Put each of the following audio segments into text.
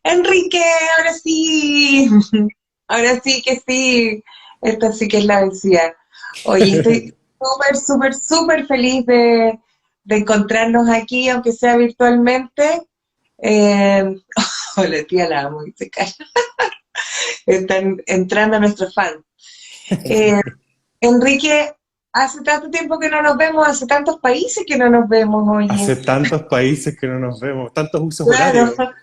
Enrique, ahora sí, ahora sí que sí, esta sí que es la vencida. Oye, estoy súper feliz de encontrarnos aquí, aunque sea virtualmente. Eh, hola tía, la amo, dice Carla. Están entrando nuestros fans. Eh, Enrique, hace tanto tiempo que no nos vemos, hace tantos países que no nos vemos, Hace oye. tantos países que no nos vemos, tantos usos Claro, horarios.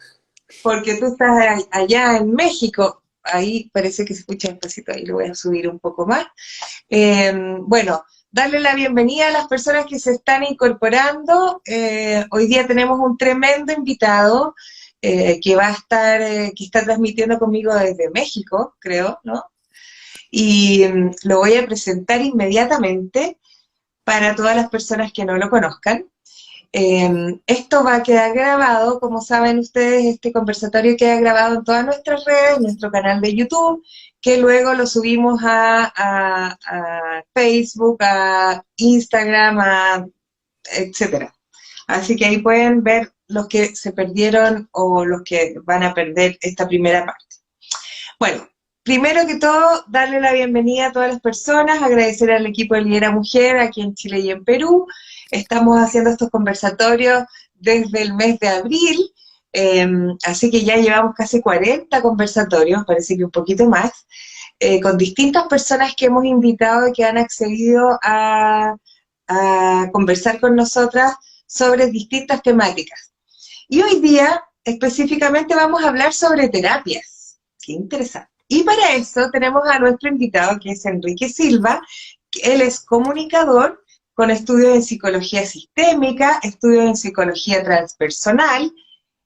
porque tú estás allá en México, ahí parece que se escucha despacito, ahí lo voy a subir un poco más. Bueno, darle la bienvenida a las personas que se están incorporando. Hoy día tenemos un tremendo invitado que va a estar, que está transmitiendo conmigo desde México, creo, ¿no? Y lo voy a presentar inmediatamente para todas las personas que no lo conozcan. Esto va a quedar grabado, como saben ustedes, este conversatorio queda grabado en todas nuestras redes, en nuestro canal de YouTube, que luego lo subimos a Facebook, a Instagram, etcétera. Así que ahí pueden ver los que se perdieron o los que van a perder esta primera parte. Bueno, primero que todo, darle la bienvenida a todas las personas, agradecer al equipo de Lidera Mujer aquí en Chile y en Perú. Estamos haciendo estos conversatorios desde el mes de abril, así que ya llevamos casi 40 conversatorios, parece que un poquito más, con distintas personas que hemos invitado y que han accedido a conversar con nosotras sobre distintas temáticas. Y hoy día específicamente vamos a hablar sobre terapias. Qué interesante. Y para eso tenemos a nuestro invitado, que es Enrique Silva. Él es comunicador con estudios en psicología sistémica, estudios en psicología transpersonal,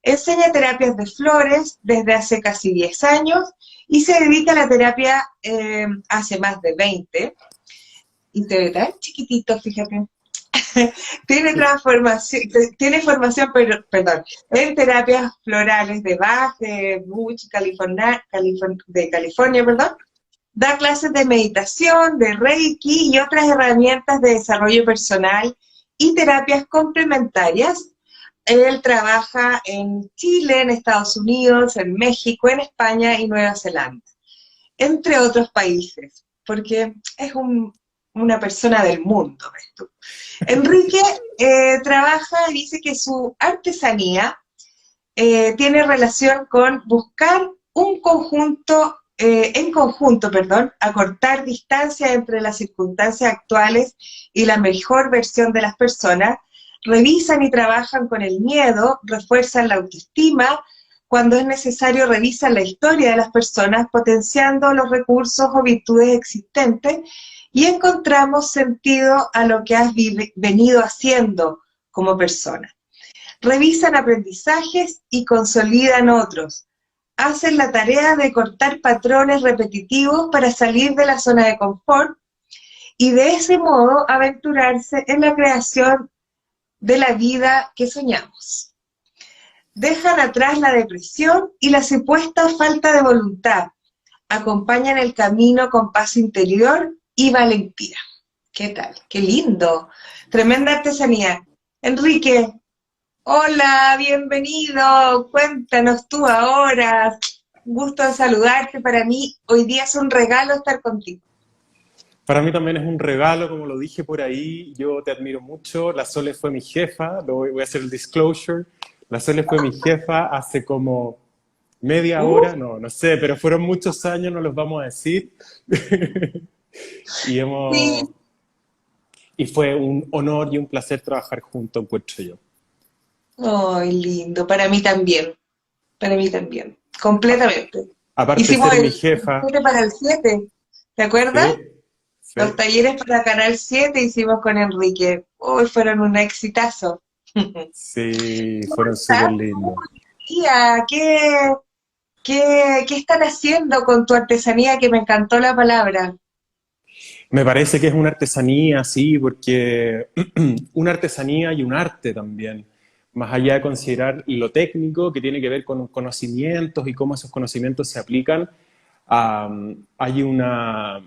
enseña terapias de flores desde hace casi 10 años y se dedica a la terapia hace más de 20. Y se ve tan chiquitito, fíjate. Tiene formación, perdón, en terapias florales de Bach, de Bush, de California, perdón. Da clases de meditación, de Reiki y otras herramientas de desarrollo personal y terapias complementarias. Él trabaja en Chile, en Estados Unidos, en México, en España y Nueva Zelanda, entre otros países, porque es una persona del mundo, ¿ves tú? Enrique trabaja y dice que su artesanía tiene relación con buscar un conjunto, en conjunto, perdón, acortar distancia entre las circunstancias actuales y la mejor versión de las personas, revisan y trabajan con el miedo, refuerzan la autoestima, cuando es necesario revisan la historia de las personas, potenciando los recursos o virtudes existentes y encontramos sentido a lo que has venido haciendo como persona. Revisan aprendizajes y consolidan otros. Hacen la tarea de cortar patrones repetitivos para salir de la zona de confort y de ese modo aventurarse en la creación de la vida que soñamos. Dejan atrás la depresión y la supuesta falta de voluntad. Acompañan el camino con paz interior y valentía. ¿Qué tal? ¡Qué lindo! Tremenda artesanía. Enrique, hola, bienvenido. Cuéntanos tú ahora. Gusto en saludarte. Para mí, hoy día es un regalo estar contigo. Para mí también es un regalo, como lo dije por ahí, yo te admiro mucho. La Sole fue mi jefa, voy a hacer el disclosure. La Sole fue mi jefa hace como media Uh, hora, no sé, pero fueron muchos años, no los vamos a decir. y, sí. hemos, y fue un honor y un placer trabajar juntos, encuentro yo. Ay, lindo. Para mí también. Para mí también. Completamente. Aparte de Hicimos ser mi el jefa, 7 para el 7. ¿Te acuerdas? sí, Los sí, talleres para Canal 7 hicimos con Enrique. Uy, fueron un exitazo. sí, ¿Cómo fueron súper estás tú lindos. hoy día? ¿Qué están haciendo con tu artesanía? Que me encantó la palabra. Me parece que es una artesanía, sí, porque una artesanía y un arte también, más allá de considerar lo técnico, que tiene que ver con conocimientos y cómo esos conocimientos se aplican, hay una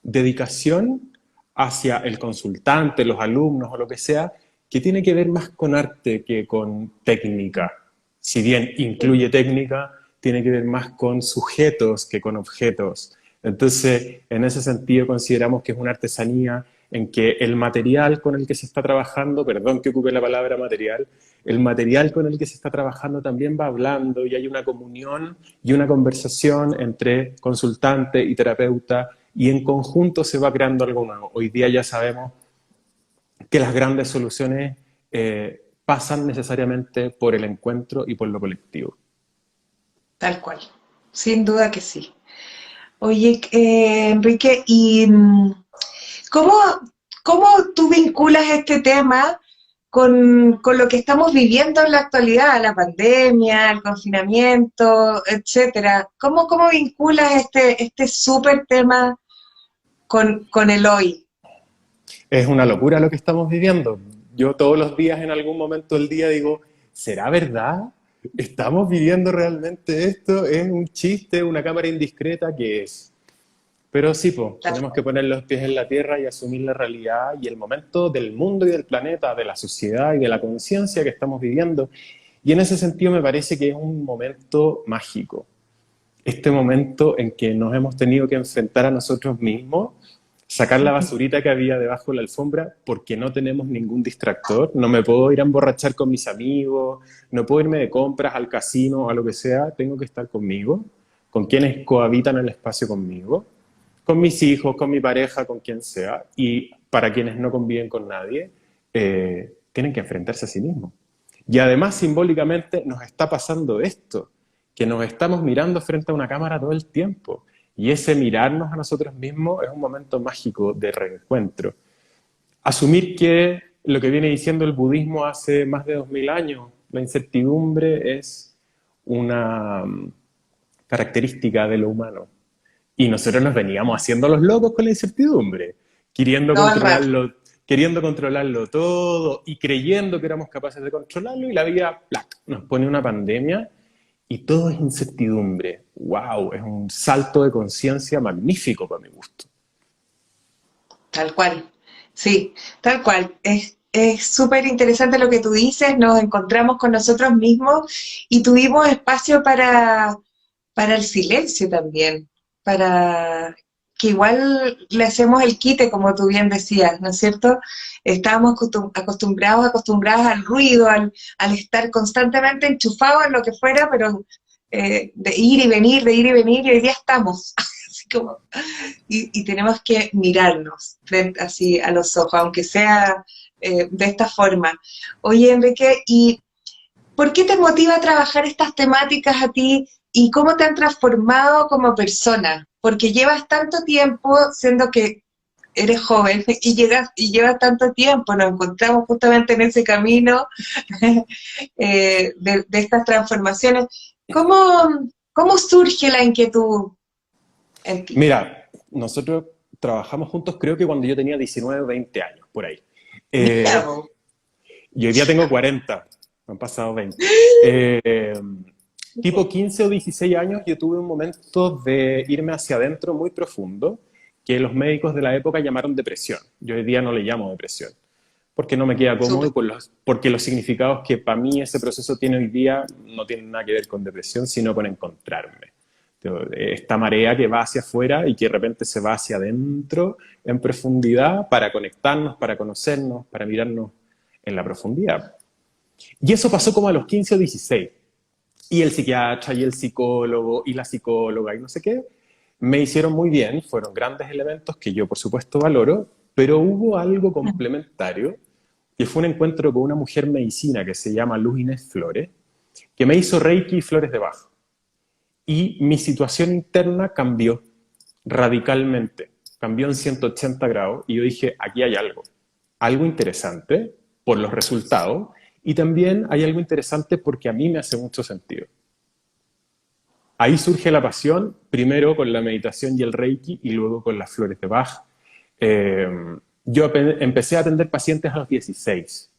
dedicación hacia el consultante, los alumnos o lo que sea, que tiene que ver más con arte que con técnica. Si bien incluye técnica, tiene que ver más con sujetos que con objetos. Entonces, en ese sentido consideramos que es una artesanía en que el material con el que se está trabajando, perdón que ocupe la palabra material, el material con el que se está trabajando también va hablando y hay una comunión y una conversación entre consultante y terapeuta y en conjunto se va creando algo nuevo. Hoy día ya sabemos que las grandes soluciones pasan necesariamente por el encuentro y por lo colectivo. Tal cual, sin duda que sí. Oye, Enrique, ¿y cómo, cómo tú vinculas este tema con lo que estamos viviendo en la actualidad, la pandemia, el confinamiento, etcétera? ¿Cómo vinculas este súper tema con el hoy? Es una locura lo que estamos viviendo. Yo todos los días, en algún momento del día, digo, ¿será verdad? ¿Estamos viviendo realmente esto? ¿Es un chiste, una cámara indiscreta? ¿Qué es? Pero sí, po, tenemos que poner los pies en la tierra y asumir la realidad y el momento del mundo y del planeta, de la sociedad y de la conciencia que estamos viviendo. Y en ese sentido me parece que es un momento mágico. Este momento en que nos hemos tenido que enfrentar a nosotros mismos, sacar la basurita que había debajo de la alfombra porque no tenemos ningún distractor, no me puedo ir a emborrachar con mis amigos, no puedo irme de compras al casino o a lo que sea, tengo que estar conmigo, con quienes cohabitan el espacio conmigo, con mis hijos, con mi pareja, con quien sea, y para quienes no conviven con nadie, tienen que enfrentarse a sí mismos. Y además simbólicamente nos está pasando esto, que nos estamos mirando frente a una cámara todo el tiempo. Y ese mirarnos a nosotros mismos es un momento mágico de reencuentro. Asumir que lo que viene diciendo el budismo hace más de 2000 años, la incertidumbre es una característica de lo humano. Y nosotros nos veníamos haciendo los locos con la incertidumbre, queriendo Todo el rato. controlarlo, queriendo controlarlo todo y creyendo que éramos capaces de controlarlo y la vida, ¡plac!, nos pone una pandemia y todo es incertidumbre. ¡Wow! Es un salto de conciencia magnífico para mi gusto. Tal cual, sí, tal cual. Es súper interesante lo que tú dices, nos encontramos con nosotros mismos y tuvimos espacio para el silencio también, para que igual le hacemos el quite, como tú bien decías, ¿no es cierto? Estábamos acostumbrados al ruido, al estar constantemente enchufados en lo que fuera, pero de ir y venir, de ir y venir, y hoy día estamos, así como y tenemos que mirarnos frente, así a los ojos, aunque sea de esta forma. Oye, Enrique, ¿y por qué te motiva a trabajar estas temáticas a ti y cómo te han transformado como persona? Porque llevas tanto tiempo, siendo que eres joven y llevas tanto tiempo, nos encontramos justamente en ese camino de estas transformaciones. ¿Cómo surge la inquietud en ti? Mira, nosotros trabajamos juntos creo que cuando yo tenía 19 o 20 años, por ahí. Mira, Eh, y hoy día tengo 40, me han pasado 20. Eh, Tipo 15 o 16 años yo tuve un momento de irme hacia adentro muy profundo, que los médicos de la época llamaron depresión. Yo hoy día no le llamo depresión, porque no me queda cómodo y súper. porque los significados que para mí ese proceso tiene hoy día no tienen nada que ver con depresión, sino con encontrarme. Esta marea que va hacia afuera y que de repente se va hacia adentro en profundidad para conectarnos, para conocernos, para mirarnos en la profundidad. Y eso pasó como a los 15 o 16. Y el psiquiatra y el psicólogo y la psicóloga y no sé qué, me hicieron muy bien, fueron grandes elementos que yo por supuesto valoro, pero hubo algo complementario, que fue un encuentro con una mujer medicina que se llama Luz Inés Flores, que me hizo Reiki y flores de Bach. Y mi situación interna cambió radicalmente, cambió en 180 grados y yo dije, aquí hay algo interesante por los resultados y también hay algo interesante porque a mí me hace mucho sentido. Ahí surge la pasión, primero con la meditación y el Reiki y luego con las flores de Bach. Eh, yo empecé a atender pacientes a los 16,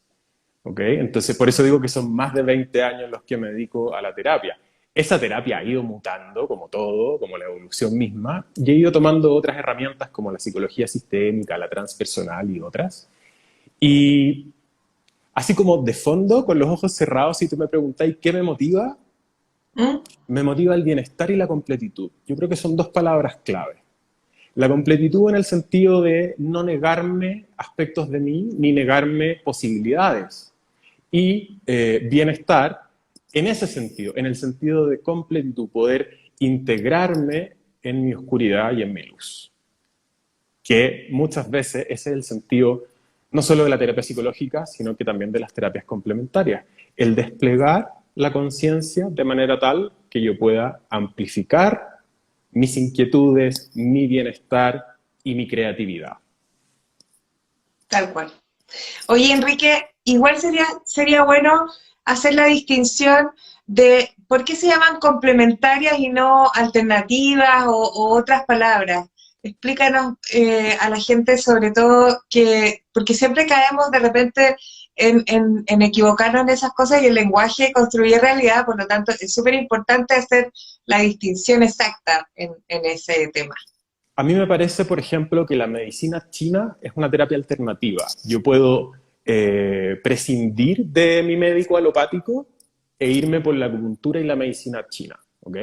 ¿ok? Entonces por eso digo que son más de 20 años los que me dedico a la terapia. Esa terapia ha ido mutando, como todo, como la evolución misma, y he ido tomando otras herramientas como la psicología sistémica, la transpersonal y otras. Y así como de fondo, con los ojos cerrados, si tú me preguntáis qué me motiva, ¿Mm? Me motiva el bienestar y la completitud. Yo creo que son dos palabras clave. La completitud en el sentido de no negarme aspectos de mí, ni negarme posibilidades. Y bienestar en ese sentido, en el sentido de completitud, poder integrarme en mi oscuridad y en mi luz. Que muchas veces ese es el sentido no solo de la terapia psicológica, sino que también de las terapias complementarias. El desplegar la conciencia de manera tal que yo pueda amplificar mis inquietudes, mi bienestar y mi creatividad. Tal cual. Oye, Enrique, igual sería bueno hacer la distinción de por qué se llaman complementarias y no alternativas o otras palabras. Explícanos a la gente sobre todo que, porque siempre caemos de repente en equivocarnos en esas cosas y el lenguaje construye realidad, por lo tanto es súper importante hacer la distinción exacta en ese tema. A mí me parece, por ejemplo, que la medicina china es una terapia alternativa. Yo puedo prescindir de mi médico alopático e irme por la acupuntura y la medicina china, ¿ok?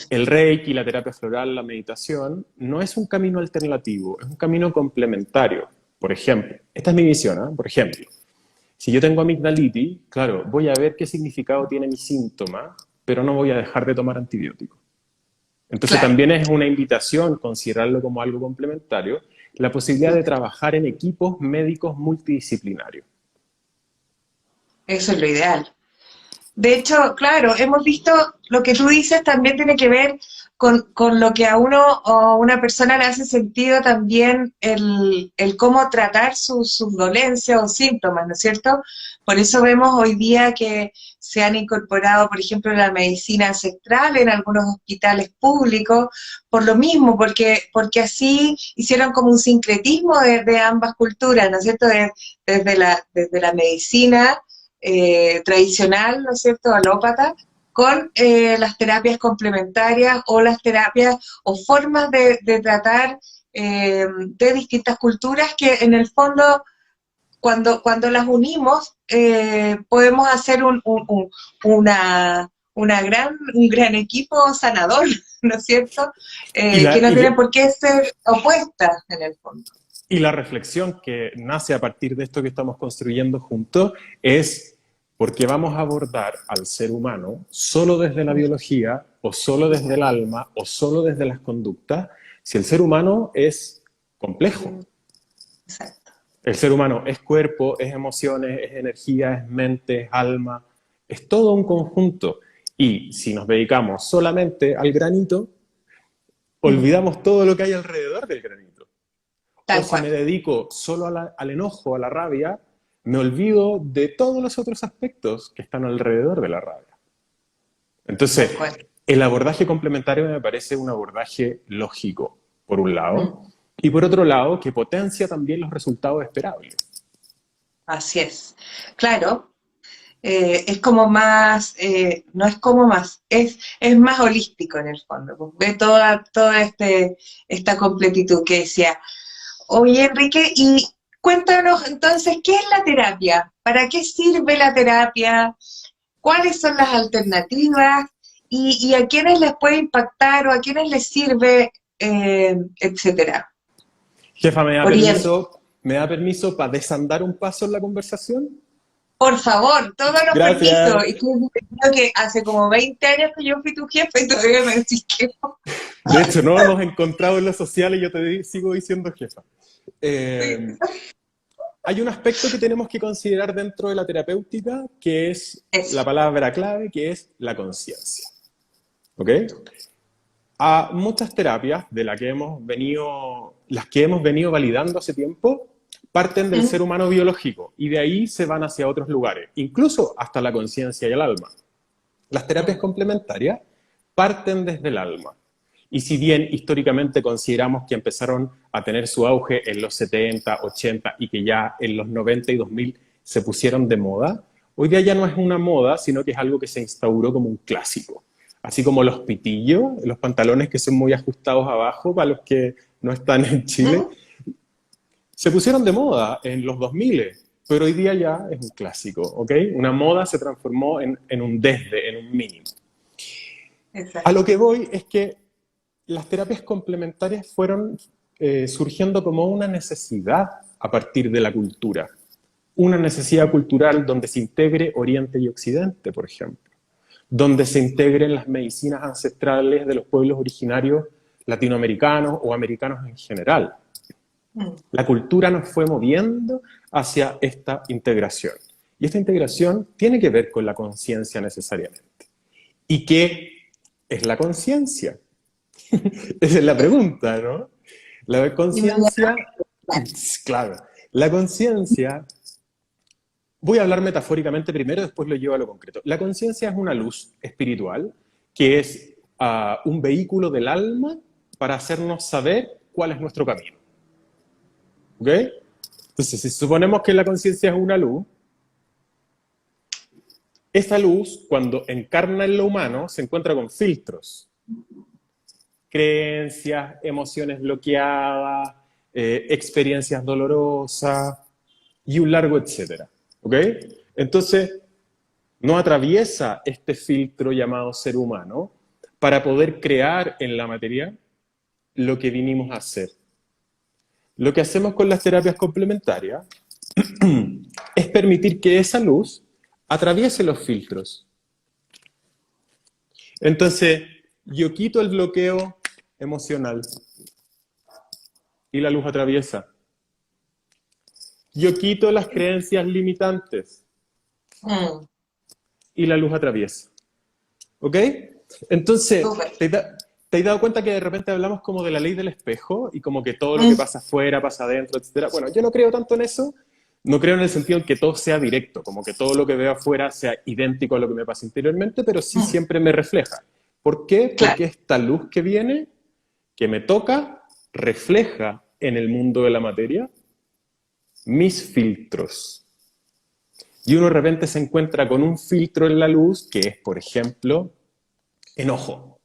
El Reiki, la terapia floral, la meditación, no es un camino alternativo, es un camino complementario. Por ejemplo, esta es mi visión, ¿eh? Por ejemplo, si yo tengo amigdalitis, claro, voy a ver qué significado tiene mi síntoma, pero no voy a dejar de tomar antibióticos. Entonces Claro, también es una invitación, considerarlo como algo complementario, la posibilidad de trabajar en equipos médicos multidisciplinarios. eso es lo ideal. De hecho, claro, hemos visto lo que tú dices también tiene que ver con lo que a uno o una persona le hace sentido también el cómo tratar sus dolencias o síntomas, ¿no es cierto? Por eso vemos hoy día que se han incorporado, por ejemplo, la medicina ancestral en algunos hospitales públicos, por lo mismo, porque así hicieron como un sincretismo de ambas culturas, ¿no es cierto? Desde la medicina tradicional, ¿no es cierto?, alópata, con las terapias complementarias o las terapias o formas de tratar de distintas culturas que en el fondo cuando las unimos podemos hacer un gran equipo sanador, ¿no es cierto?, Y que la, no y, tienen por qué ser opuestas en el fondo. y la reflexión que nace a partir de esto que estamos construyendo juntos es por qué vamos a abordar al ser humano solo desde la biología o solo desde el alma o solo desde las conductas, si el ser humano es complejo. Exacto. El ser humano es cuerpo, es emociones, es energía, es mente, es alma, es todo un conjunto. Y si nos dedicamos solamente al granito, olvidamos todo lo que hay alrededor del granito. O Tal si cual. me dedico solo al enojo, a la rabia, me olvido de todos los otros aspectos que están alrededor de la rabia. Tal Entonces, cual. el abordaje complementario me parece un abordaje lógico, por un lado, Mm. y por otro lado, que potencia también los resultados esperables. Así es. Claro, es como más, no es como más, es más holístico en el fondo. Pues ve toda esta completitud que decía. Oye, Enrique, y cuéntanos entonces, ¿qué es la terapia? ¿Para qué sirve la terapia? ¿Cuáles son las alternativas? Y a quiénes les puede impactar o a quiénes les sirve, etcétera? Jefa, Oriente. me da permiso para desandar un paso en la conversación? Por favor, todos los Gracias. permisos. Y tú creo que hace como 20 años que yo fui tu jefe y todavía me decís que no. De hecho, no hemos encontrado en lo social y yo sigo diciendo jefa. Eh, Hay un aspecto que tenemos que considerar dentro de la terapéutica, que es la Eso. palabra clave, que es la conciencia. ¿Ok? A muchas terapias de las que hemos venido validando hace tiempo, parten del ¿Mm? ser humano biológico y de ahí se van hacia otros lugares, incluso hasta la conciencia y el alma. Las terapias ¿Mm? complementarias parten desde el alma. Y si bien históricamente consideramos que empezaron a tener su auge en los 70, 80 y que ya en los 90 y 2000 se pusieron de moda, hoy día ya no es una moda, sino que es algo que se instauró como un clásico. Así como los pitillos, los pantalones que son muy ajustados abajo, para los que no están en Chile, ¿Mm? se pusieron de moda en los 2000, pero hoy día ya es un clásico, ¿ok? Una moda se transformó en un desde, en un mínimo. A exacto. lo que voy es que las terapias complementarias fueron surgiendo como una necesidad a partir de la cultura. Una necesidad cultural donde se integre Oriente y Occidente, por ejemplo. Donde se integren las medicinas ancestrales de los pueblos originarios latinoamericanos o americanos en general. Mm. La cultura nos fue moviendo hacia esta integración. Y esta integración tiene que ver con la conciencia necesariamente. ¿Y qué es la conciencia? Esa es la pregunta, ¿no? La conciencia, claro, la conciencia, voy a hablar metafóricamente primero, después lo llevo a lo concreto. La conciencia es una luz espiritual que es un vehículo del alma para hacernos saber cuál es nuestro camino. ¿Ok? Entonces, si suponemos que la conciencia es una luz, esa luz, cuando encarna en lo humano, se encuentra con filtros. Creencias, emociones bloqueadas, experiencias dolorosas y un largo etcétera. ¿Ok? Entonces, no atraviesa este filtro llamado ser humano para poder crear en la materia lo que vinimos a hacer. Lo que hacemos con las terapias complementarias es permitir que esa luz atraviese los filtros. Entonces, yo quito el bloqueo emocional y la luz atraviesa. Yo quito las creencias limitantes Mm. y la luz atraviesa. ¿Ok? Entonces, Súper. ¿te has dado cuenta que de repente hablamos como de la ley del espejo y como que todo lo que Mm. pasa afuera pasa adentro, etcétera? Bueno, yo no creo tanto en eso. No creo en el sentido en que todo sea directo, como que todo lo que veo afuera sea idéntico a lo que me pasa interiormente, pero sí Mm. siempre me refleja. ¿Por qué? Claro. Porque esta luz que viene, que me toca, refleja en el mundo de la materia mis filtros. Y uno de repente se encuentra con un filtro en la luz que es, por ejemplo, enojo.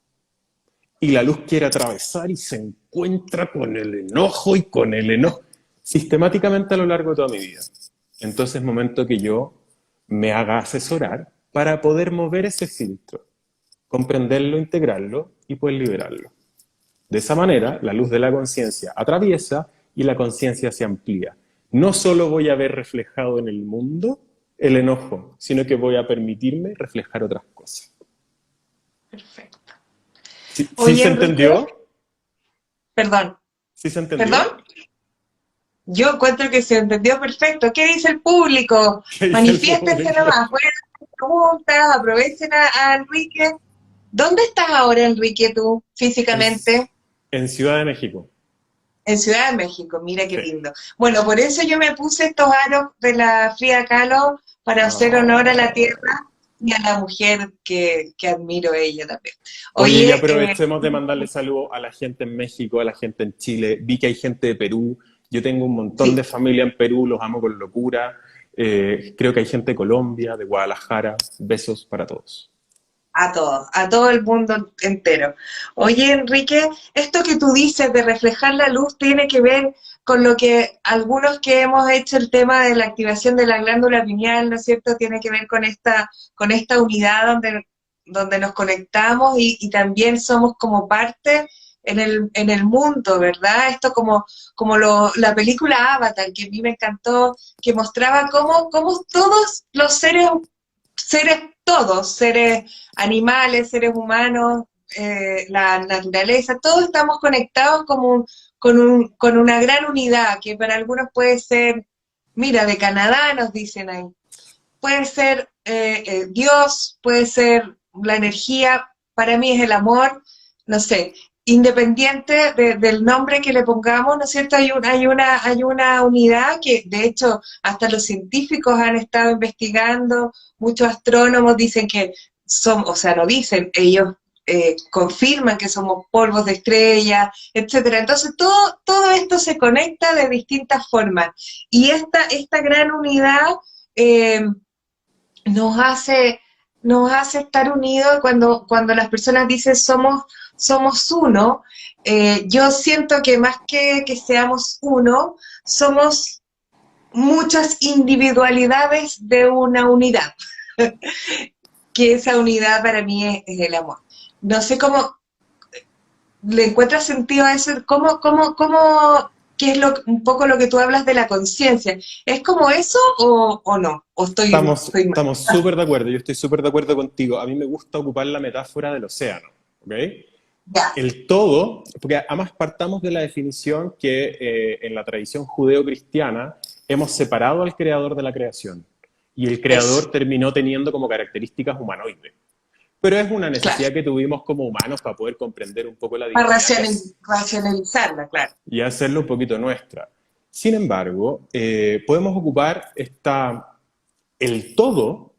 Y la luz quiere atravesar y se encuentra con el enojo y con el enojo sistemáticamente a lo largo de toda mi vida. Entonces es momento que yo me haga asesorar para poder mover ese filtro, comprenderlo, integrarlo y poder liberarlo. De esa manera, la luz de la conciencia atraviesa y la conciencia se amplía. No solo voy a ver reflejado en el mundo el enojo, sino que voy a permitirme reflejar otras cosas. Perfecto. ¿Sí, sí Oye, se Enrique, entendió? perdón, ¿Sí se entendió? perdón. Yo encuentro que se entendió perfecto. ¿Qué dice el público? ¿Qué dice el Manifiéstense público? nomás, pueden hacer preguntas, aprovechen a Enrique. ¿Dónde estás ahora, Enrique, tú, En, físicamente? en Ciudad de México. En Ciudad de México, mira qué Sí. lindo. Bueno, por eso yo me puse estos aros de la Frida Kahlo para hacer honor a la Oh. tierra y a la mujer que admiro ella también. Oye, y Oye, aprovechemos de mandarle saludos a la gente en México, a la gente en Chile. Vi que hay gente de Perú. Yo tengo un montón de sí, familia en Perú, los amo con locura. Creo que hay gente de Colombia, de Guadalajara. Besos para todos. a todo el mundo entero. Oye, Enrique, esto que tú dices de reflejar la luz tiene que ver con lo que algunos que hemos hecho el tema de la activación de la glándula pineal, ¿no es cierto? Tiene que ver con esta unidad donde nos conectamos y también somos como parte en el mundo, ¿verdad? Esto como la película Avatar, que a mí me encantó, que mostraba cómo todos los seres todos, seres animales, seres humanos, la naturaleza, todos estamos conectados como con una gran unidad, que para algunos puede ser, mira, de Canadá nos dicen ahí, puede ser Dios, puede ser la energía, para mí es el amor, no sé, independiente del nombre que le pongamos, ¿no es cierto? Hay una unidad que de hecho hasta los científicos han estado investigando, muchos astrónomos dicen que son, o sea, no dicen, ellos confirman que somos polvos de estrella, etcétera. Entonces todo esto se conecta de distintas formas y esta gran unidad eh, nos hace, nos hace estar unidos cuando las personas dicen somos uno. Yo siento que más que seamos uno, somos muchas individualidades de una unidad, que esa unidad para mí es el amor. no sé cómo le encuentras sentido a eso, qué es un poco lo que tú hablas de la conciencia. ¿Es como eso o no? ¿O estoy mal? Estamos súper de acuerdo, yo estoy súper de acuerdo contigo. A mí me gusta ocupar la metáfora del océano, ¿ok? Ya, El todo, porque además partamos de la definición que en la tradición judeo-cristiana hemos separado al creador de la creación y el eso, creador terminó teniendo como características humanoides. Pero es una claro. necesidad que tuvimos como humanos para poder comprender un poco la Para divinidad racionalizarla, claro. y hacerlo un poquito nuestra. Sin embargo, podemos ocupar el todo,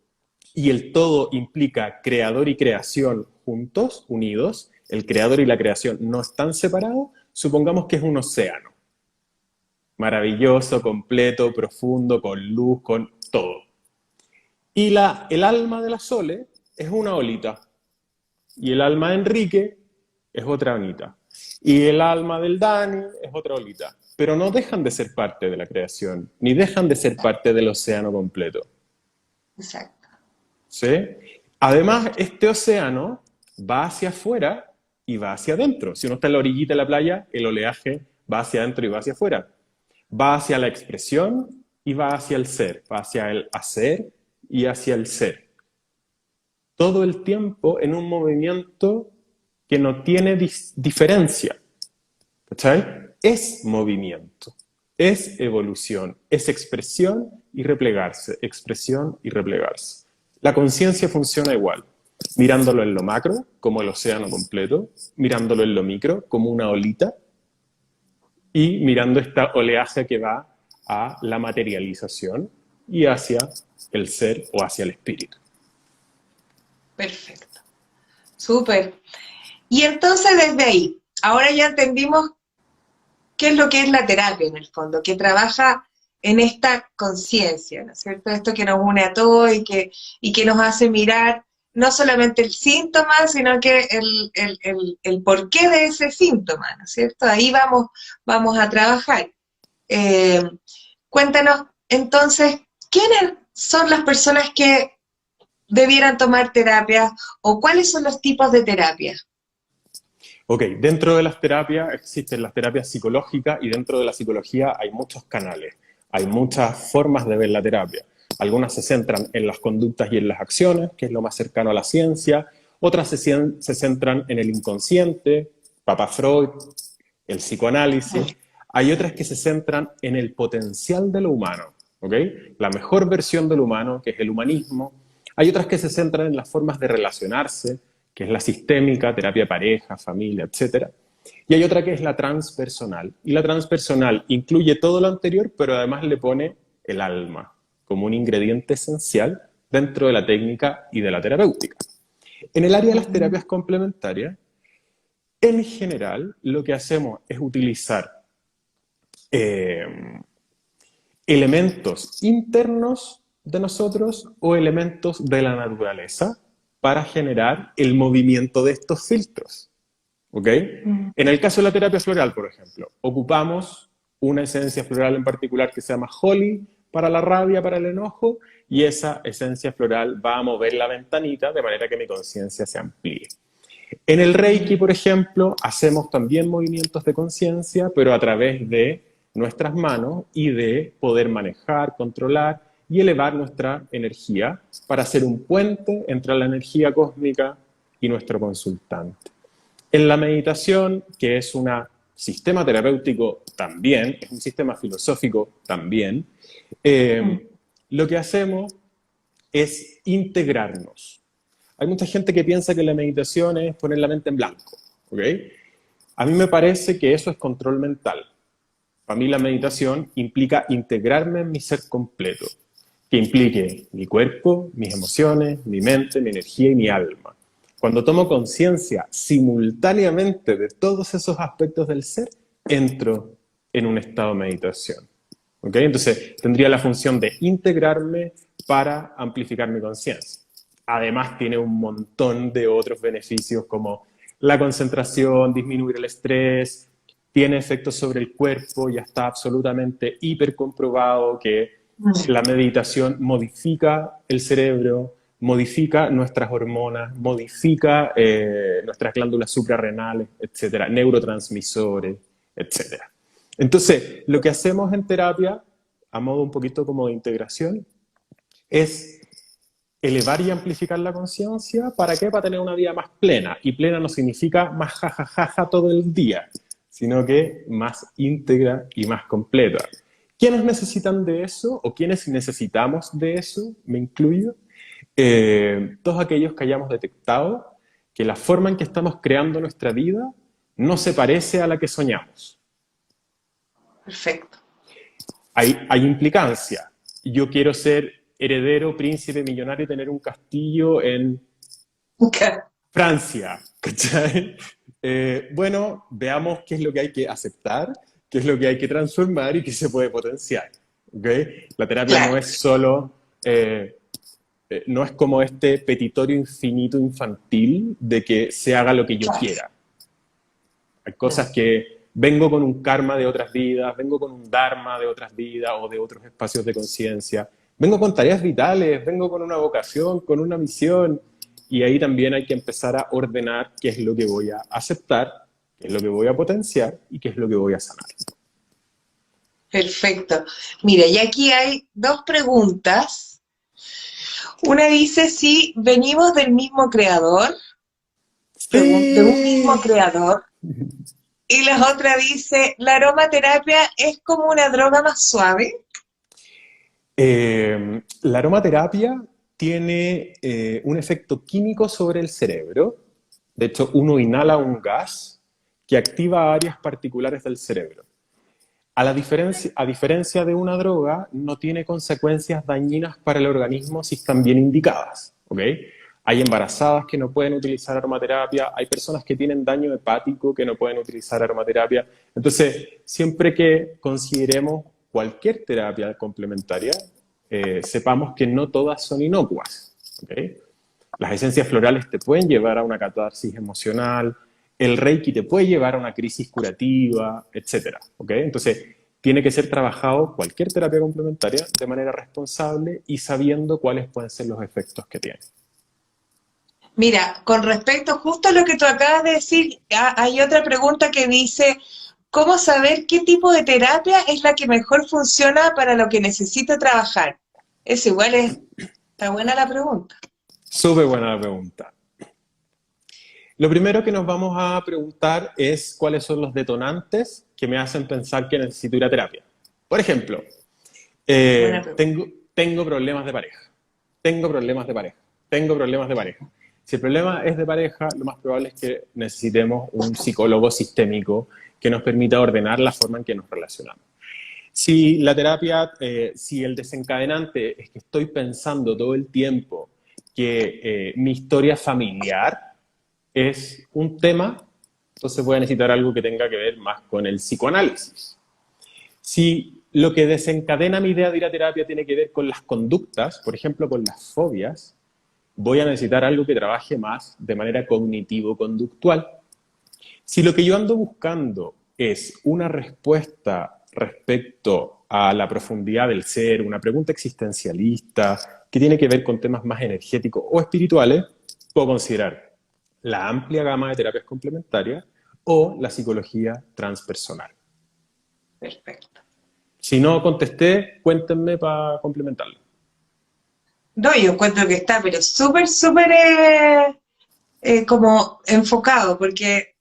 y el todo implica creador y creación juntos, unidos. El creador y la creación no están separados. Supongamos que es un océano. Maravilloso, completo, profundo, con luz, con todo. Y el alma de la Sole es una olita. Y el alma de Enrique es otra olita. Y el alma del Dani es otra olita. Pero no dejan de ser parte de la creación, ni dejan de ser parte del océano completo. Exacto. ¿Sí? Además, este océano va hacia afuera y va hacia adentro. Si uno está en la orillita de la playa, el oleaje va hacia adentro y va hacia afuera. Va hacia la expresión y va hacia el ser. Va hacia el hacer y hacia el ser. Todo el tiempo en un movimiento que no tiene diferencia. ¿Cachai? Es movimiento, es evolución, es expresión y replegarse, expresión y replegarse. La conciencia funciona igual, mirándolo en lo macro, como el océano completo, mirándolo en lo micro, como una olita, y mirando esta oleaje que va a la materialización y hacia el ser o hacia el espíritu. Perfecto. Súper. Y entonces desde ahí, ahora ya entendimos qué es lo que es la terapia en el fondo, que trabaja en esta conciencia, ¿no es cierto? Esto que nos une a todos y que nos hace mirar no solamente el síntoma, sino que el porqué de ese síntoma, ¿no es cierto? Ahí vamos a trabajar. Eh, Cuéntanos entonces, ¿quiénes son las personas que debieran tomar terapias o cuáles son los tipos de terapias? Ok, dentro de las terapias existen las terapias psicológicas y dentro de la psicología hay muchos canales, hay muchas formas de ver la terapia. Algunas se centran en las conductas y en las acciones, que es lo más cercano a la ciencia, otras se centran en el inconsciente, Papa Freud, el psicoanálisis, hay otras que se centran en el potencial de lo humano, ¿ok? La mejor versión del humano, que es el humanismo. Hay otras que se centran en las formas de relacionarse, que es la sistémica, terapia de pareja, familia, etc. Y hay otra que es la transpersonal. Y la transpersonal incluye todo lo anterior, pero además le pone el alma como un ingrediente esencial dentro de la técnica y de la terapéutica. En el área de las terapias complementarias, en general, lo que hacemos es utilizar elementos internos de nosotros o elementos de la naturaleza para generar el movimiento de estos filtros. ¿Ok? En el caso de la terapia floral, por ejemplo, ocupamos una esencia floral en particular que se llama Holly para la rabia, para el enojo, y esa esencia floral va a mover la ventanita de manera que mi conciencia se amplíe. En el Reiki, por ejemplo, hacemos también movimientos de conciencia, pero a través de nuestras manos y de poder manejar, controlar y elevar nuestra energía para hacer un puente entre la energía cósmica y nuestro consultante. En la meditación, que es un sistema terapéutico también, es un sistema filosófico también, lo que hacemos es integrarnos. Hay mucha gente que piensa que la meditación es poner la mente en blanco, ¿ok? A mí me parece que eso es control mental. Para mí la meditación implica integrarme en mi ser completo, que implique mi cuerpo, mis emociones, mi mente, mi energía y mi alma. Cuando tomo conciencia simultáneamente de todos esos aspectos del ser, entro en un estado de meditación. ¿Ok? Entonces, tendría la función de integrarme para amplificar mi conciencia. Además, tiene un montón de otros beneficios como la concentración, disminuir el estrés, tiene efectos sobre el cuerpo, ya está absolutamente hiper comprobado que la meditación modifica el cerebro, modifica nuestras hormonas, modifica nuestras glándulas suprarrenales, etcétera, neurotransmisores, etcétera. Entonces, lo que hacemos en terapia, a modo un poquito como de integración, es elevar y amplificar la conciencia. ¿Para qué? Para tener una vida más plena. Y plena no significa más jajajaja todo el día, sino que más íntegra y más completa. ¿Quiénes necesitan de eso? ¿O quiénes necesitamos de eso? Me incluyo. Todos aquellos que hayamos detectado que la forma en que estamos creando nuestra vida no se parece a la que soñamos. Perfecto. Hay implicancia. Yo quiero ser heredero, príncipe, millonario y tener un castillo en Francia, ¿cachai? Bueno, veamos qué es lo que hay que aceptar, qué es lo que hay que transformar y qué se puede potenciar, ¿okay? La terapia Claro. no es solo, no es como este petitorio infinito infantil de que se haga lo que yo quiera. Hay cosas que vengo con un karma de otras vidas, vengo con un dharma de otras vidas o de otros espacios de conciencia, vengo con tareas vitales, vengo con una vocación, con una misión, y ahí también hay que empezar a ordenar qué es lo que voy a aceptar, qué es lo que voy a potenciar y qué es lo que voy a sanar. Perfecto. Mira, y aquí hay dos preguntas. Una dice si venimos del mismo creador, de un mismo creador. Y la otra dice, ¿la aromaterapia es como una droga más suave? La aromaterapia tiene un efecto químico sobre el cerebro. De hecho, uno inhala un gas que activa áreas particulares del cerebro. A diferencia de una droga, no tiene consecuencias dañinas para el organismo si están bien indicadas, ¿ok? Hay embarazadas que no pueden utilizar aromaterapia, hay personas que tienen daño hepático que no pueden utilizar aromaterapia. Entonces, siempre que consideremos cualquier terapia complementaria, sepamos que no todas son inocuas, ¿ok? Las esencias florales te pueden llevar a una catarsis emocional, el Reiki te puede llevar a una crisis curativa, etcétera, ¿ok? Entonces, tiene que ser trabajado cualquier terapia complementaria de manera responsable y sabiendo cuáles pueden ser los efectos que tiene. Mira, con respecto justo a lo que tú acabas de decir, hay otra pregunta que dice, ¿cómo saber qué tipo de terapia es la que mejor funciona para lo que necesito trabajar? Eso igual está buena la pregunta. Súper buena la pregunta. Lo primero que nos vamos a preguntar es cuáles son los detonantes que me hacen pensar que necesito ir a terapia. Por ejemplo, tengo problemas de pareja, tengo problemas de pareja, tengo problemas de pareja. Si el problema es de pareja, lo más probable es que necesitemos un psicólogo sistémico que nos permita ordenar la forma en que nos relacionamos. Si la terapia, si el desencadenante es que estoy pensando todo el tiempo que mi historia familiar es un tema, entonces voy a necesitar algo que tenga que ver más con el psicoanálisis. Si lo que desencadena mi idea de ir a terapia tiene que ver con las conductas, por ejemplo, con las fobias, voy a necesitar algo que trabaje más de manera cognitivo-conductual. Si lo que yo ando buscando es una respuesta respecto a la profundidad del ser, una pregunta existencialista, que tiene que ver con temas más energéticos o espirituales, puedo considerar la amplia gama de terapias complementarias o la psicología transpersonal. Perfecto. Si no contesté, cuéntenme para complementarlo. No, yo encuentro que está, pero súper, súper como enfocado, porque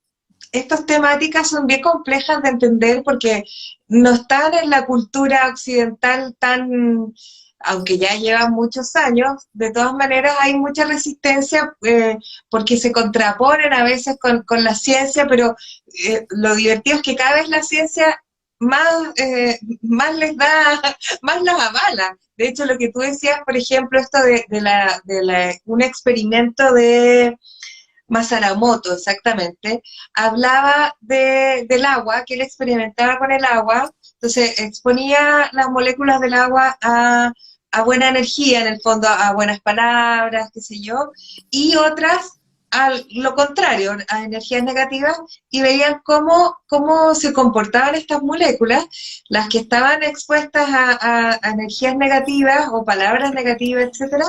estas temáticas son bien complejas de entender porque no están en la cultura occidental tan, aunque ya llevan muchos años, de todas maneras hay mucha resistencia porque se contraponen a veces con la ciencia, pero lo divertido es que cada vez la ciencia más les da, más las avala. De hecho, lo que tú decías, por ejemplo, esto de un experimento de Masaramoto, exactamente, hablaba del agua, que él experimentaba con el agua, entonces exponía las moléculas del agua a buena energía, en el fondo, a buenas palabras, qué sé yo, y otras a lo contrario, a energías negativas, y veían cómo se comportaban estas moléculas, las que estaban expuestas a energías negativas o palabras negativas, etcétera,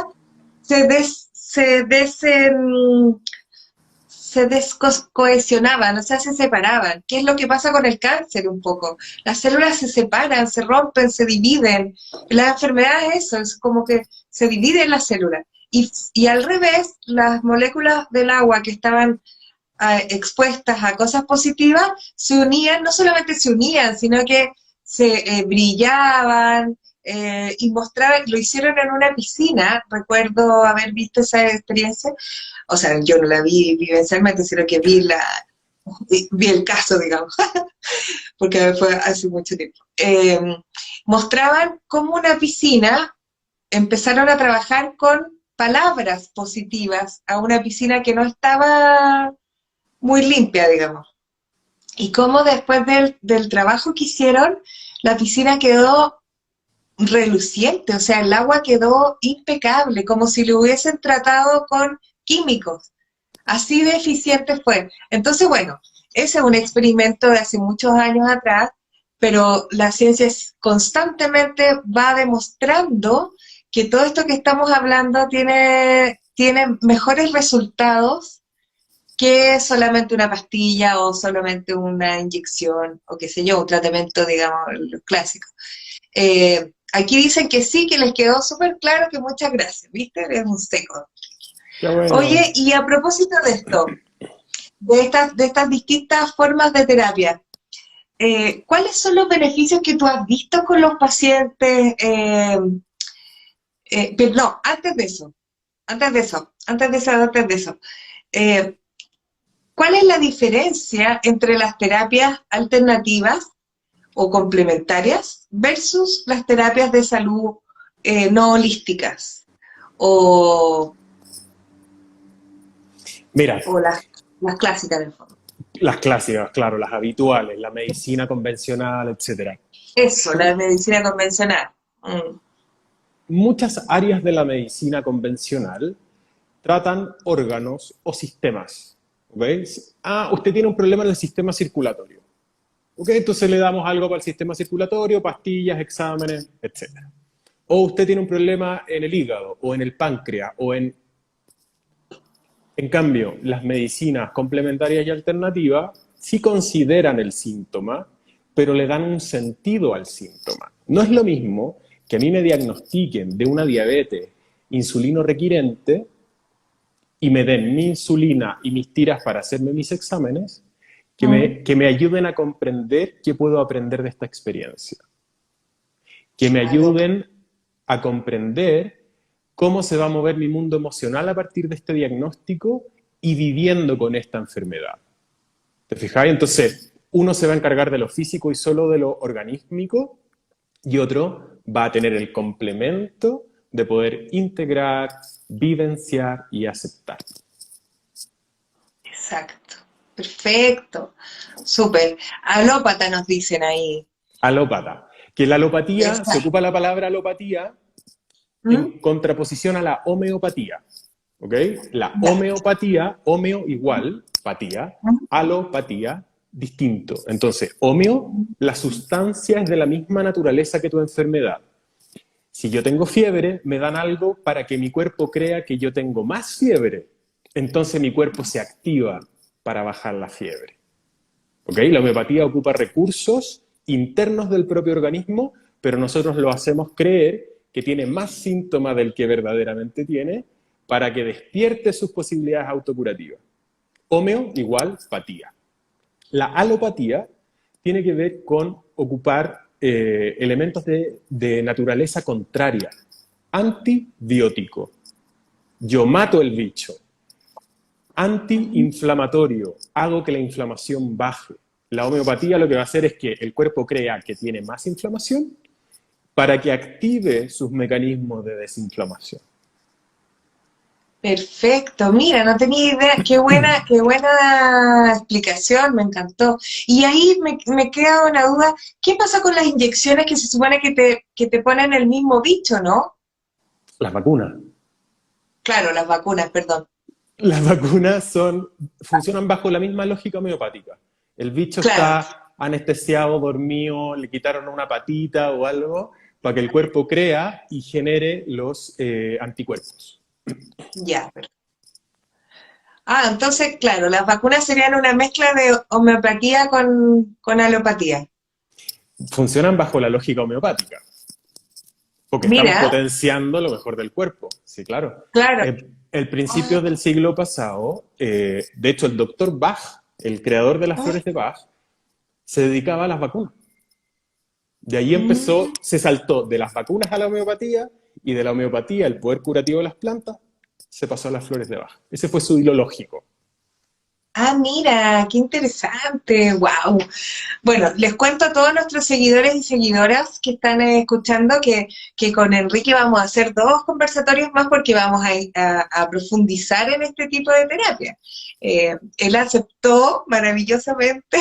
se descohesionaban, o sea, se separaban. ¿Qué es lo que pasa con el cáncer un poco? Las células se separan, se rompen, se dividen. La enfermedad es eso, es como que se dividen las células. Y al revés, las moléculas del agua que estaban expuestas a cosas positivas, se unían, no solamente se unían, sino que se brillaban y mostraban, lo hicieron en una piscina, recuerdo haber visto esa experiencia, o sea, yo no la vi vivencialmente, sino que vi el caso, digamos, porque fue hace mucho tiempo. Mostraban cómo una piscina empezaron a trabajar con palabras positivas a una piscina que no estaba muy limpia, digamos. Y cómo después del trabajo que hicieron, la piscina quedó reluciente, o sea, el agua quedó impecable, como si lo hubiesen tratado con químicos. Así de eficiente fue. Entonces, bueno, ese es un experimento de hace muchos años atrás, pero la ciencia constantemente va demostrando que todo esto que estamos hablando tiene mejores resultados que solamente una pastilla o solamente una inyección o qué sé yo, un tratamiento, digamos, los clásicos. Aquí dicen que sí, que les quedó súper claro, que muchas gracias, ¿viste? Eres un seco. Qué bueno. Oye, y a propósito de esto, de estas distintas formas de terapia, ¿cuáles son los beneficios que tú has visto con los pacientes? Pero no, antes de eso. ¿Cuál es la diferencia entre las terapias alternativas o complementarias versus las terapias de salud no holísticas? Mira, O las clásicas del fondo. las clásicas, claro, las habituales, la medicina convencional, etcétera. Eso, la medicina convencional. Mm. Muchas áreas de la medicina convencional tratan órganos o sistemas. ¿Okay? Ah, usted tiene un problema en el sistema circulatorio. ¿Okay? Entonces le damos algo para el sistema circulatorio, pastillas, exámenes, etc. O usted tiene un problema en el hígado, o en el páncreas, o en... En cambio, las medicinas complementarias y alternativas sí consideran el síntoma, pero le dan un sentido al síntoma. No es lo mismo que a mí me diagnostiquen de una diabetes insulino requirente y me den mi insulina y mis tiras para hacerme mis exámenes, que me ayuden a comprender qué puedo aprender de esta experiencia. Que me ayuden a comprender cómo se va a mover mi mundo emocional a partir de este diagnóstico y viviendo con esta enfermedad. ¿Te fijáis? Entonces, uno se va a encargar de lo físico y solo de lo organísmico, y otro va a tener el complemento de poder integrar, vivenciar y aceptar. Exacto. Perfecto. Súper. Alópata nos dicen ahí. Alópata. Que la alopatía, Exacto. se ocupa la palabra alopatía en contraposición a la homeopatía. ¿Ok? La homeopatía, homeo igual, patía, alopatía, distinto. Entonces, homeo, la sustancia es de la misma naturaleza que tu enfermedad. Si yo tengo fiebre, me dan algo para que mi cuerpo crea que yo tengo más fiebre. Entonces mi cuerpo se activa para bajar la fiebre. ¿Ok? La homeopatía ocupa recursos internos del propio organismo, pero nosotros lo hacemos creer que tiene más síntomas del que verdaderamente tiene para que despierte sus posibilidades autocurativas. Homeo igual patía. La alopatía tiene que ver con ocupar elementos de naturaleza contraria. Antibiótico. Yo mato el bicho. Antiinflamatorio. Hago que la inflamación baje. La homeopatía lo que va a hacer es que el cuerpo crea que tiene más inflamación para que active sus mecanismos de desinflamación. Perfecto, mira, no tenía idea, qué buena explicación, me encantó. Y ahí me queda una duda, ¿qué pasa con las inyecciones que se supone que te ponen el mismo bicho, no? Las vacunas. Claro, las vacunas, perdón. Las vacunas funcionan bajo la misma lógica homeopática. El bicho Claro. está anestesiado, dormido, le quitaron una patita o algo para que el cuerpo crea y genere los anticuerpos. Ya, entonces, claro, las vacunas serían una mezcla de homeopatía con alopatía. Funcionan bajo la lógica homeopática, porque estamos Mira, potenciando lo mejor del cuerpo, sí, claro. claro. El principio Ah, del siglo pasado, de hecho, el doctor Bach, el creador de las ah, flores de Bach, se dedicaba a las vacunas. De ahí empezó, mm. se saltó de las vacunas a la homeopatía y de la homeopatía, el poder curativo de las plantas, se pasó a las flores de Bach. Ese fue su hilo lógico. Mira, qué interesante, wow. Bueno, les cuento a todos nuestros seguidores y seguidoras que están escuchando que con Enrique vamos a hacer 2 conversatorios más porque vamos a profundizar en este tipo de terapia. Él aceptó maravillosamente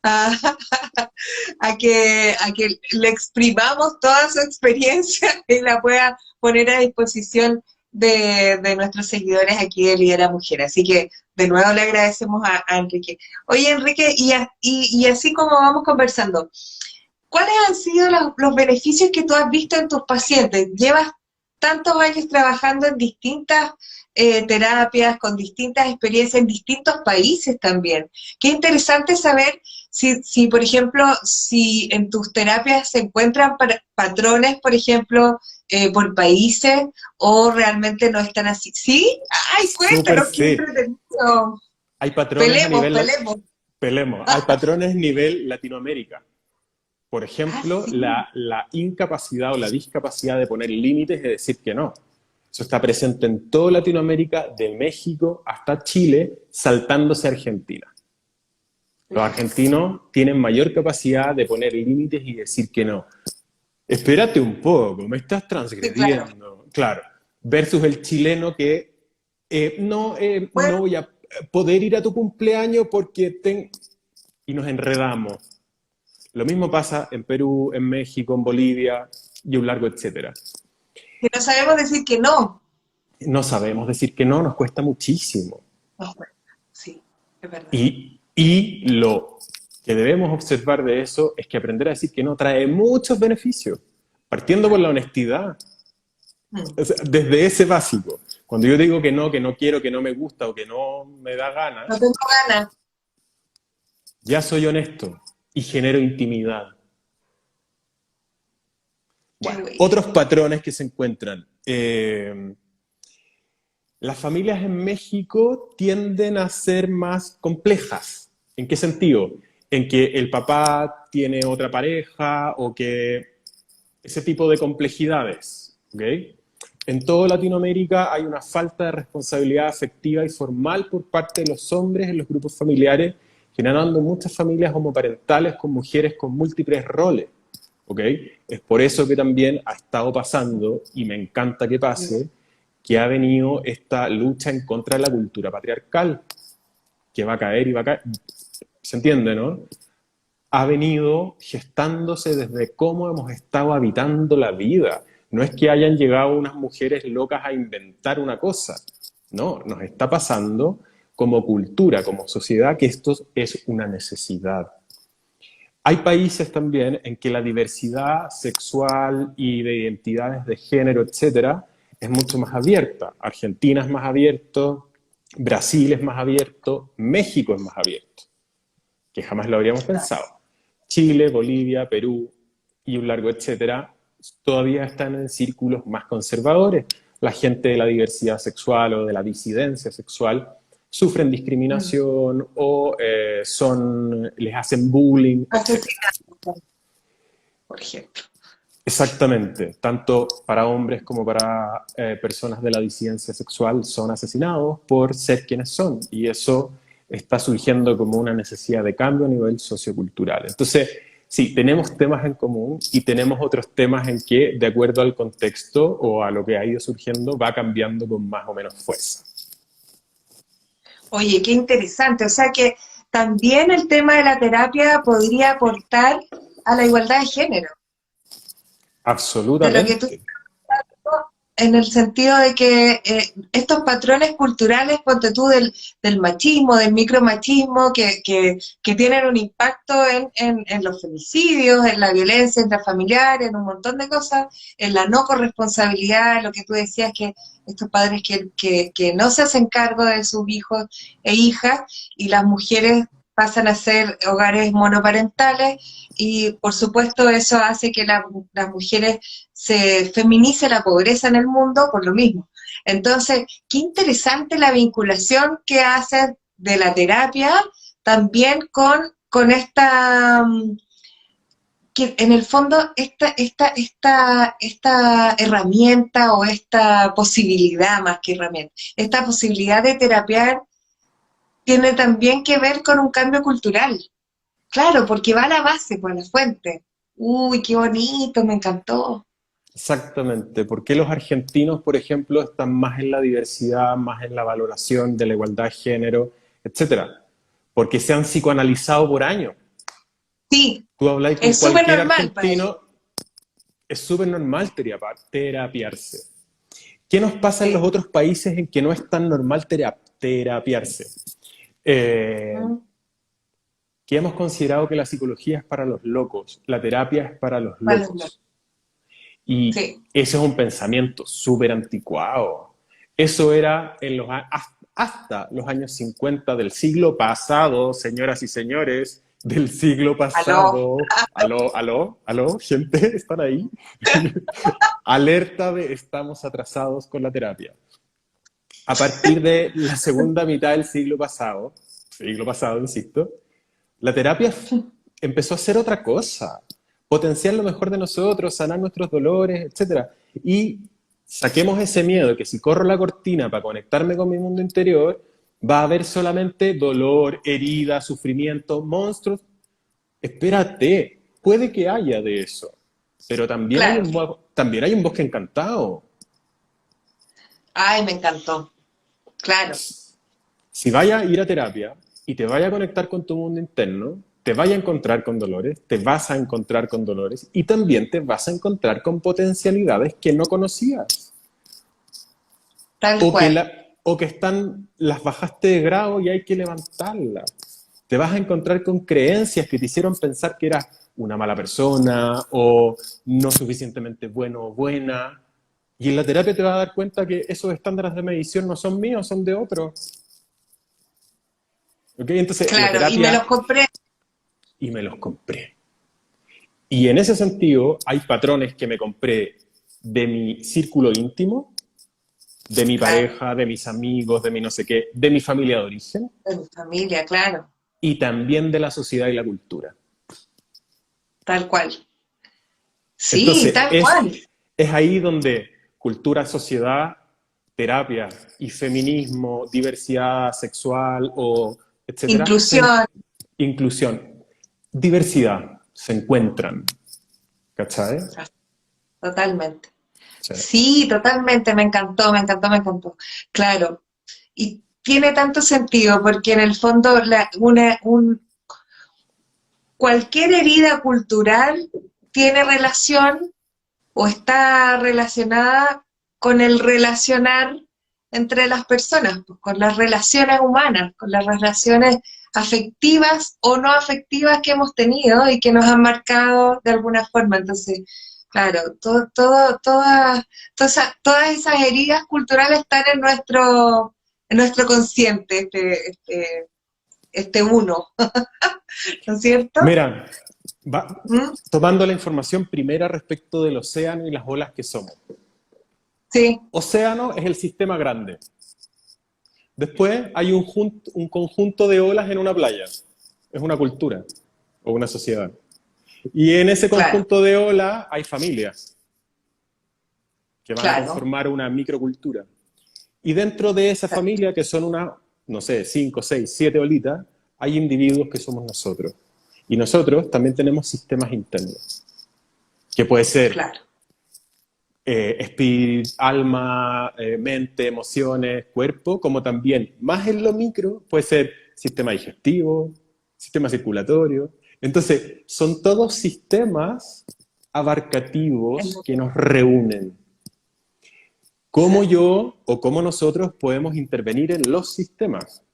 a, a que le exprimamos toda su experiencia y la pueda poner a disposición de nuestros seguidores aquí de Lidera Mujer. Así que de nuevo le agradecemos a Enrique. Oye, Enrique, y así como vamos conversando, ¿cuáles han sido los beneficios que tú has visto en tus pacientes? Llevas tantos años trabajando en distintas terapias, con distintas experiencias en distintos países también. Qué interesante saber si, por ejemplo, si en tus terapias se encuentran patrones, por ejemplo, por países, o realmente no están así. ¿Sí? ¡Ay, Súper cuéntanos, qué sí. entretenido! Hay patrones a Pelemos, nivel, pelemos. pelemos, hay patrones a nivel Latinoamérica. Por ejemplo, Sí. la incapacidad o la discapacidad de poner límites y de decir que no. Eso está presente en toda Latinoamérica, de México hasta Chile, saltándose a Argentina. Los argentinos tienen mayor capacidad de poner límites y decir que no. Espérate un poco, me estás Sí, claro. transgrediendo. Claro, versus el chileno que Bueno, no voy a poder ir a tu cumpleaños porque y nos enredamos. Lo mismo pasa en Perú, en México, en Bolivia y un largo etcétera. que no sabemos decir que no. No sabemos decir que no, nos cuesta muchísimo. No, bueno, sí, es verdad. Y lo que debemos observar de eso es que aprender a decir que no trae muchos beneficios, partiendo por la honestidad. Mm. O sea, desde ese básico. Cuando yo digo que no quiero, que no me gusta o que no me da No ganas, tengo ganas. ya soy honesto y genero intimidad. Qué Bueno, bueno. otros patrones que se encuentran. Las familias en México tienden a ser más complejas. ¿En qué sentido? En que el papá tiene otra pareja o que ese tipo de complejidades. ¿Ok? En toda Latinoamérica hay una falta de responsabilidad afectiva y formal por parte de los hombres en los grupos familiares, generando muchas familias homoparentales con mujeres con múltiples roles. ¿Ok? Es por eso que también ha estado pasando, y me encanta que pase, que ha venido esta lucha en contra de la cultura patriarcal, que va a caer y va a caer. ¿Se entiende, no? Ha venido gestándose desde cómo hemos estado habitando la vida. No es que hayan llegado unas mujeres locas a inventar una cosa. No, nos está pasando como cultura, como sociedad, que esto es una necesidad. Hay países también en que la diversidad sexual y de identidades de género, etcétera, es mucho más abierta. Argentina es más abierto, Brasil es más abierto, México es más abierto, que jamás lo habríamos pensado. Chile, Bolivia, Perú y un largo etcétera, todavía están en círculos más conservadores. La gente de la diversidad sexual o de la disidencia sexual sufren Mm. discriminación o les hacen bullying, etcétera. Asesinato, por ejemplo. Exactamente, tanto para hombres como para personas de la disidencia sexual son asesinados por ser quienes son, y eso está surgiendo como una necesidad de cambio a nivel sociocultural. Entonces, sí, tenemos temas en común y tenemos otros temas en que, de acuerdo al contexto o a lo que ha ido surgiendo, va cambiando con más o menos fuerza. Oye, qué interesante. O sea que también el tema de la terapia podría aportar a la igualdad de género. De lo que tú Absolutamente. en el sentido de que estos patrones culturales, ponte tú, del machismo, del micromachismo, que tienen un impacto en los femicidios, en la violencia intrafamiliar, en un montón de cosas, en la no corresponsabilidad, lo que tú decías, que estos padres que no se hacen cargo de sus hijos e hijas, y las mujeres pasan a ser hogares monoparentales, y por supuesto eso hace que las mujeres se feminice la pobreza en el mundo por lo mismo. Entonces, qué interesante la vinculación que hace de la terapia también con esta, que en el fondo esta herramienta o esta posibilidad, más que herramienta, esta posibilidad de terapiar tiene también que ver con un cambio cultural. Claro, porque va a la base, por la fuente. Uy, qué bonito, me encantó. Exactamente. ¿Por qué los argentinos, por ejemplo, están más en la diversidad, más en la valoración de la igualdad de género, etcétera? Porque se han psicoanalizado por años. Sí, Tú habláis con es súper cualquier normal para ellos. argentino, es súper normal terapiarse. ¿Qué nos pasa en los Sí. otros países en que no es tan normal terapiarse? Eh, Mm, que hemos considerado que la psicología es para los locos, la terapia es para los vale, locos. Y sí, eso es un pensamiento súper anticuado. Eso era hasta los años 50 del siglo pasado, señoras y señores, del siglo aló, pasado. Aló, aló, aló, gente, ¿están ahí? Alerta de estamos atrasados con la terapia. A partir de la segunda mitad del siglo pasado, insisto, la terapia empezó a ser otra cosa, potenciar lo mejor de nosotros, sanar nuestros dolores, etc. Y saquemos ese miedo que si corro la cortina para conectarme con mi mundo interior, va a haber solamente dolor, herida, sufrimiento, monstruos. Espérate, puede que haya de eso, pero claro. también hay un bosque encantado. Ay, me encantó, claro, Si vaya a ir a terapia y te vaya a conectar con tu mundo interno, te vaya a encontrar con dolores, te vas a encontrar con dolores y también te vas a encontrar con potencialidades que no conocías tal o que, cual. la, o que las bajaste de grado y hay que levantarlas. Te vas a encontrar con creencias que te hicieron pensar que eras una mala persona o no suficientemente bueno o buena. Y en la terapia te vas a dar cuenta que esos estándares de medición no son míos, son de otros. ¿Ok? Entonces, la Claro, y me los terapia, compré. y me los compré. Y en ese sentido, hay patrones que me compré de mi círculo íntimo, de mi Claro, pareja, de mis amigos, de mi no sé qué, de mi familia de origen, de mi familia, claro, y también de la sociedad y la cultura. tal cual. Sí, Entonces, tal cual. es ahí donde cultura, sociedad, terapia y feminismo, diversidad sexual o etcétera, Inclusión, inclusión, diversidad, se encuentran. ¿Cachai? totalmente. Sí. Sí, totalmente, me encantó, me encantó, me encantó. Claro, y tiene tanto sentido porque en el fondo cualquier herida cultural tiene relación o está relacionada con el relacionar entre las personas, pues, con las relaciones humanas, con las relaciones afectivas o no afectivas que hemos tenido y que nos han marcado de alguna forma. Entonces, claro, todas esas heridas culturales están en nuestro consciente, este uno, ¿no es cierto? Mira, ¿Mm? tomando la información primera respecto del océano y las olas que somos. Sí, Océano es el sistema grande. Después hay un conjunto de olas en una playa. Es una cultura o una sociedad. Y en ese claro, conjunto de olas hay familias que van a claro, conformar una microcultura. Y dentro de esa claro. familia, que son no sé, 5, 6, 7 olitas, hay individuos que somos nosotros. Y nosotros también tenemos sistemas internos, que puede ser Claro. espíritu, alma, mente, emociones, cuerpo, como también, más en lo micro, puede ser sistema digestivo, sistema circulatorio. Entonces, son todos sistemas abarcativos que nos reúnen. cómo yo o cómo nosotros podemos intervenir en los sistemas,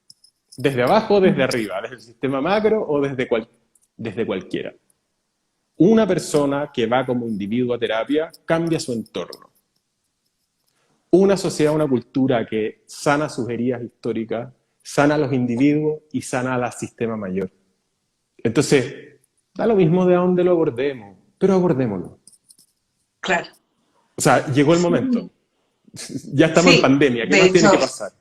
desde abajo o desde arriba, desde el sistema macro o desde cualquiera. Una persona que va como individuo a terapia cambia su entorno. Una sociedad, una cultura que sana sus heridas históricas, sana a los individuos y sana al sistema mayor. Entonces, da lo mismo de a dónde lo abordemos, pero abordémoslo. Claro. O sea, llegó el momento. Ya estamos en Sí, pandemia, ¿qué de más tiene hecho, que pasar?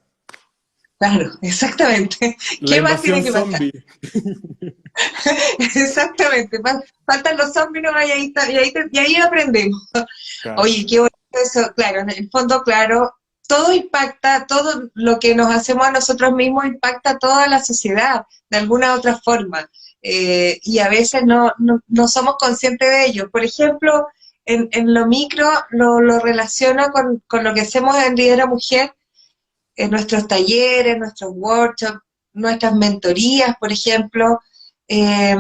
claro, exactamente. La ¿Qué más tiene invasión que pasar? zombie. Exactamente. Faltan los zombies nomás y ahí, y ahí aprendemos. Claro. Oye, qué bonito eso. Claro, en el fondo, claro, todo impacta, todo lo que nos hacemos a nosotros mismos impacta a toda la sociedad, de alguna u otra forma. Y a veces no somos conscientes de ello. Por ejemplo, en lo micro lo relaciono con lo que hacemos en Lidera Mujer, en nuestros talleres, nuestros workshops, nuestras mentorías, por ejemplo. Eh,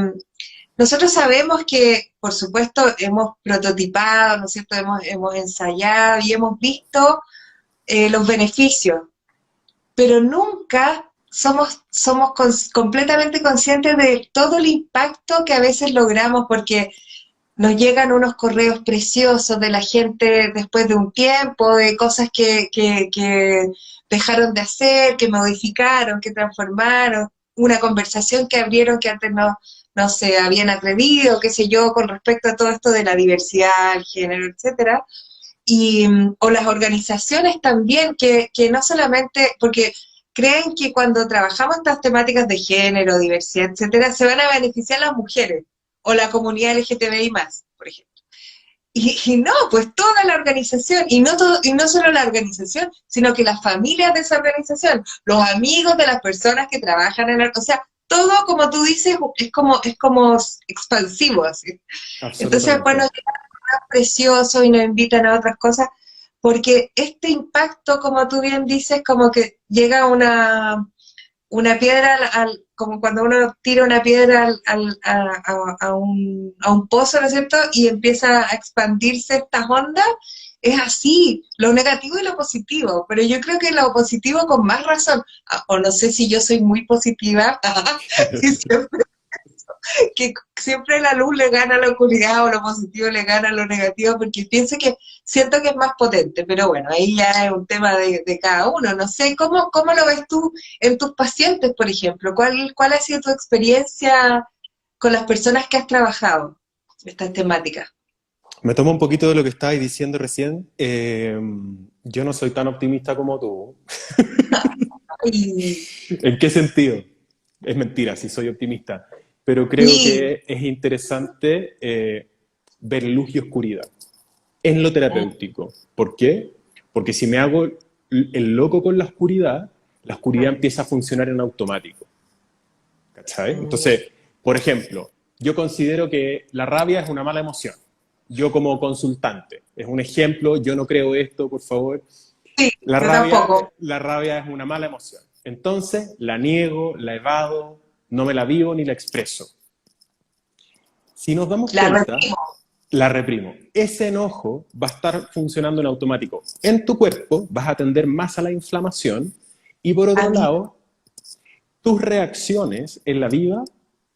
Nosotros sabemos que, por supuesto, hemos prototipado, ¿no es cierto? Hemos ensayado y hemos visto los beneficios, pero nunca somos completamente conscientes de todo el impacto que a veces logramos, porque nos llegan unos correos preciosos de la gente después de un tiempo, de cosas que dejaron de hacer, que modificaron, que transformaron, una conversación que abrieron que antes no se habían atrevido, qué sé yo, con respecto a todo esto de la diversidad, el género, etcétera. Y, o las organizaciones también, que no solamente, porque creen que cuando trabajamos estas temáticas de género, diversidad, etcétera, se van a beneficiar las mujeres o la comunidad LGTBI más, por ejemplo. Y no, pues toda la organización, y no solo la organización, sino que las familias de esa organización, los amigos de las personas que trabajan en la, o sea, todo, como tú dices, es como expansivo, así. Entonces, bueno, Absolutamente. llegan preciosos y nos invitan a otras cosas, porque este impacto, como tú bien dices, como que llega una piedra como cuando uno tira una piedra a un pozo, ¿no es cierto? Y empieza a expandirse estas ondas, es así, lo negativo y lo positivo, pero yo creo que lo positivo con más razón, o no sé si yo soy muy positiva, y siempre que siempre la luz le gana a la oscuridad o lo positivo le gana a lo negativo, porque siento que es más potente, pero bueno, ahí ya es un tema de cada uno. No sé, ¿cómo lo ves tú en tus pacientes, por ejemplo? ¿Cuál ha sido tu experiencia con las personas que has trabajado estas temáticas? Me tomo un poquito de lo que estabas diciendo recién. Yo no soy tan optimista como tú. Y, ¿En qué sentido? Es mentira, sí soy optimista. Pero creo y que es interesante ver luz y oscuridad en lo terapéutico. ¿Por qué? Porque si me hago el loco con la oscuridad empieza a funcionar en automático. ¿Cachai? Entonces, por ejemplo, yo considero que la rabia es una mala emoción. Yo como consultante, es un ejemplo, yo no creo esto, por favor. sí, La yo rabia, tampoco. la rabia es una mala emoción. Entonces, la niego, la evado, no me la vivo ni la expreso. Si nos damos La cuenta, reprimo. la reprimo. Ese enojo va a estar funcionando en automático. En tu cuerpo vas a tender más a la inflamación y por A otro mí, lado, tus reacciones en la vida,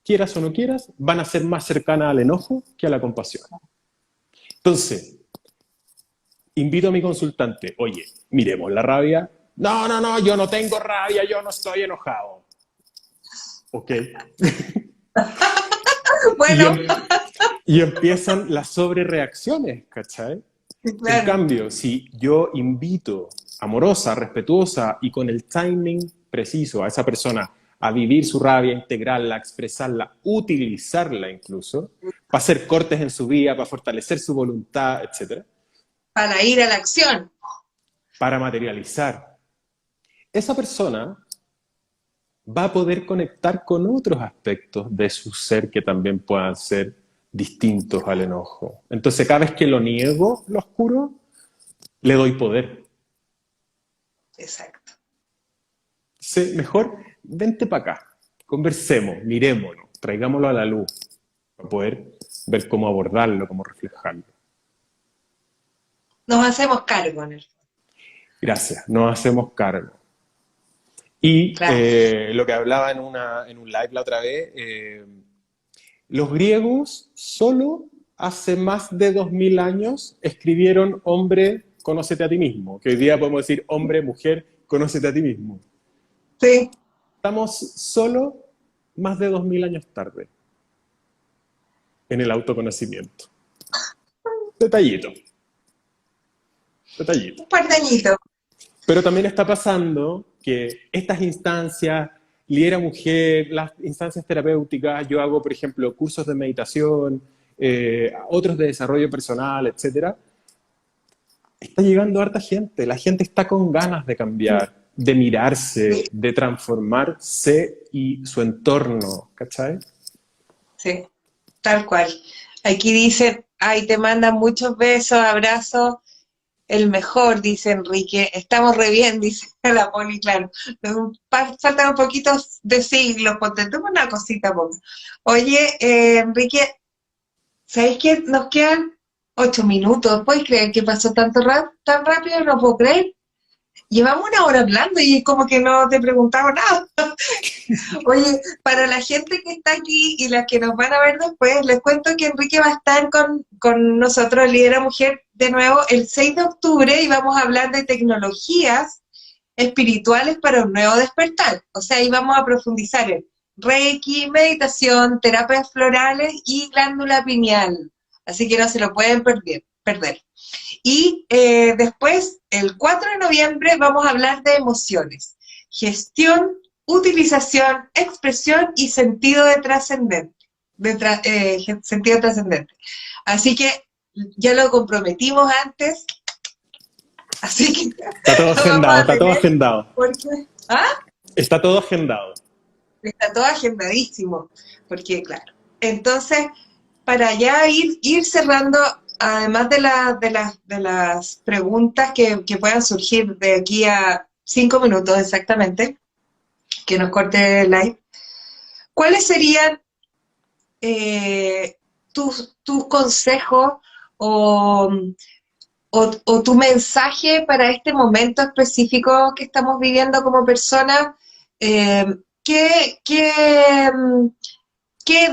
quieras o no quieras, van a ser más cercanas al enojo que a la compasión. Entonces, invito a mi consultante, oye, miremos la rabia. No, no, no, yo no tengo rabia, yo no estoy enojado. Ok. Y, bueno, em- y empiezan las sobrereacciones, ¿cachai? En claro, cambio, si yo invito amorosa, respetuosa y con el timing preciso a esa persona a vivir su rabia, integrarla, expresarla, utilizarla incluso, para hacer cortes en su vida, para fortalecer su voluntad, etcétera, para ir a la acción. para materializar, esa persona va a poder conectar con otros aspectos de su ser que también puedan ser distintos al enojo. Entonces, cada vez que lo niego, lo oscuro, le doy poder. Exacto. Sí, mejor, vente para acá, conversemos, mirémoslo, traigámoslo a la luz, para poder ver cómo abordarlo, cómo reflejarlo. Nos hacemos cargo en el fondo. Gracias, nos hacemos cargo. Y Claro. lo que hablaba en un live la otra vez, los griegos solo hace más de 2000 años escribieron hombre, conócete a ti mismo, que hoy día podemos decir hombre, mujer, conócete a ti mismo. Sí. Estamos solo más de 2000 años tarde en el autoconocimiento. Detallito, detallito. Un par de añitos. Pero también está pasando que estas instancias, Lidera Mujer, las instancias terapéuticas, yo hago, por ejemplo, cursos de meditación, otros de desarrollo personal, etcétera. Está llegando harta gente, la gente está con ganas de cambiar, de mirarse, Sí, de transformarse y su entorno, ¿cachai? sí, tal cual. Aquí dicen, ay, te mandan muchos besos, abrazos, el mejor, dice Enrique. Estamos re bien, dice la Poli, claro. Faltan un poquito de siglos, ponte tú una cosita poco. Oye, Enrique, ¿sabéis que nos quedan 8 minutos? ¿Puedes creer que pasó tan rápido? No puedo creer. Llevamos una hora hablando y es como que no te preguntaba nada. Oye, para la gente que está aquí y las que nos van a ver después, les cuento que Enrique va a estar con nosotros, Lidera Mujer, de nuevo el 6 de octubre y vamos a hablar de tecnologías espirituales para un nuevo despertar. O sea, ahí vamos a profundizar en Reiki, meditación, terapias florales y glándula pineal. Así que no se lo pueden perder. Y después, el 4 de noviembre, vamos a hablar de emociones, gestión, utilización, expresión y sentido de trascendente. Sentido trascendente. Así que ya lo comprometimos antes, así que Está todo lo vamos agendado, a está todo tener agendado. porque ¿ah? Está todo agendado. Está todo agendadísimo, porque claro. Entonces, para ya ir cerrando, además de las preguntas que puedan surgir de aquí a 5 minutos exactamente, que nos corte el live, ¿cuáles serían tus consejos o, o tu mensaje para este momento específico que estamos viviendo como personas? Eh, ¿qué, qué, mm, ¿Qué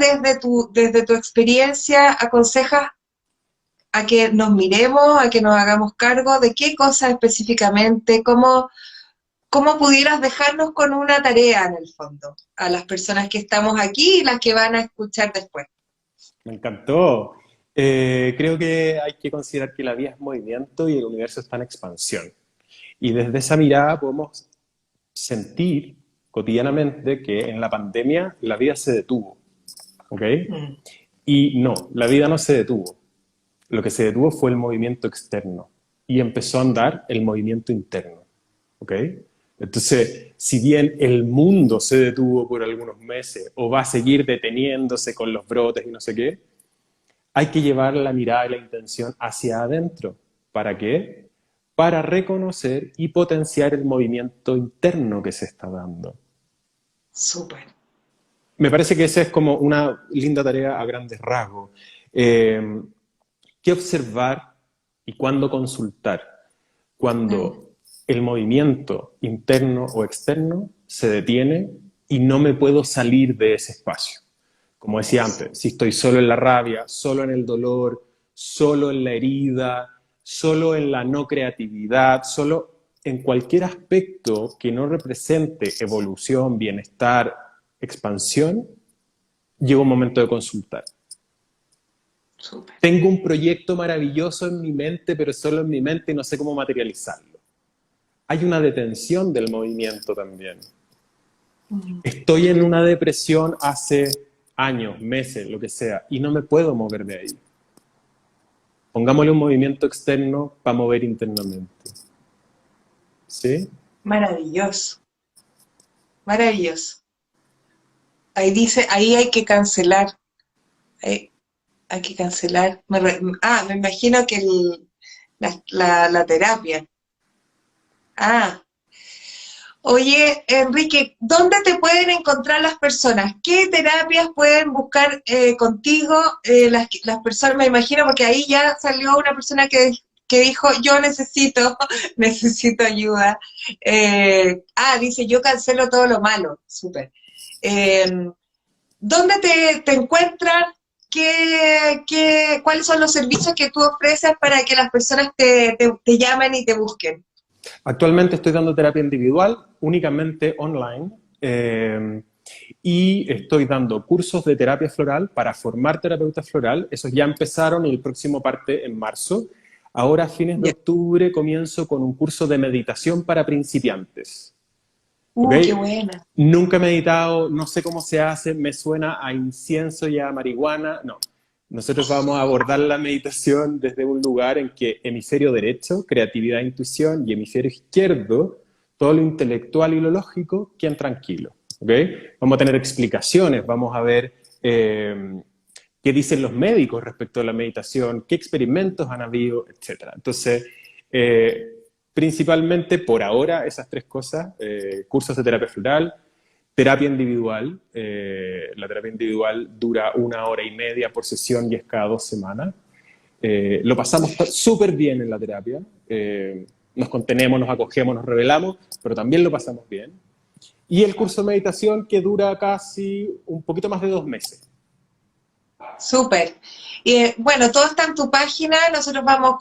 desde tu experiencia aconsejas a que nos miremos, a que nos hagamos cargo de qué cosas específicamente? ¿Cómo pudieras dejarnos con una tarea en el fondo a las personas que estamos aquí y las que van a escuchar después? Me encantó. Creo que hay que considerar que la vida es movimiento y el universo está en expansión. Y desde esa mirada podemos sentir cotidianamente que en la pandemia la vida se detuvo, ¿ok? Mm. Y no, la vida no se detuvo. Lo que se detuvo fue el movimiento externo y empezó a andar el movimiento interno, ¿ok? Entonces, si bien el mundo se detuvo por algunos meses o va a seguir deteniéndose con los brotes y no sé qué, hay que llevar la mirada y la intención hacia adentro. ¿Para qué? Para reconocer y potenciar el movimiento interno que se está dando. Súper. Me parece que esa es como una linda tarea a grandes rasgos. Eh, ¿Qué observar y cuándo consultar? Mm. Cuando el movimiento interno o externo se detiene y no me puedo salir de ese espacio. Como decía Eso. antes, si estoy solo en la rabia, solo en el dolor, solo en la herida, solo en la no creatividad, solo en cualquier aspecto que no represente evolución, bienestar, expansión, llega un momento de consultar. Súper. Tengo un proyecto maravilloso en mi mente, pero solo en mi mente y no sé cómo materializarlo. Hay una detención del movimiento también. Mm. Estoy en una depresión hace años, meses, lo que sea, y no me puedo mover de ahí. Pongámosle un movimiento externo para mover internamente. ¿Sí? Maravilloso. Maravilloso. Ahí dice, ahí hay que cancelar. Ahí hay que cancelar. Me imagino que la terapia. Ah, oye, Enrique, ¿dónde te pueden encontrar las personas? ¿Qué terapias pueden buscar contigo las personas? Me imagino, porque ahí ya salió una persona que dijo, yo necesito, necesito ayuda. Dice, yo cancelo todo lo malo. Súper. ¿Dónde te encuentran? ¿Cuáles son los servicios que tú ofreces para que las personas te llamen y te busquen? Actualmente estoy dando terapia individual, únicamente online, y estoy dando cursos de terapia floral para formar terapeuta floral. Esos ya empezaron y el próximo parte en marzo. Ahora, a fines de octubre, comienzo con un curso de meditación para principiantes. ¿Okay? ¡Qué buena! Nunca he meditado, no sé cómo se hace, me suena a incienso y a marihuana. No. Nosotros vamos a abordar la meditación desde un lugar en que hemisferio derecho, creatividad e intuición, y hemisferio izquierdo, todo lo intelectual y lo lógico, queden tranquilos. ¿Okay? Vamos a tener explicaciones, vamos a ver qué dicen los médicos respecto a la meditación, qué experimentos han habido, etc. Entonces, principalmente por ahora esas tres cosas, cursos de terapia floral, terapia individual. La terapia individual dura 1 hora y media por sesión y es cada 2 semanas. Lo pasamos súper bien en la terapia. Nos contenemos, nos acogemos, nos revelamos, pero también lo pasamos bien. Y el curso de meditación que dura casi un poquito más de 2 meses. Súper. Bueno, todo está en tu página. Nosotros vamos,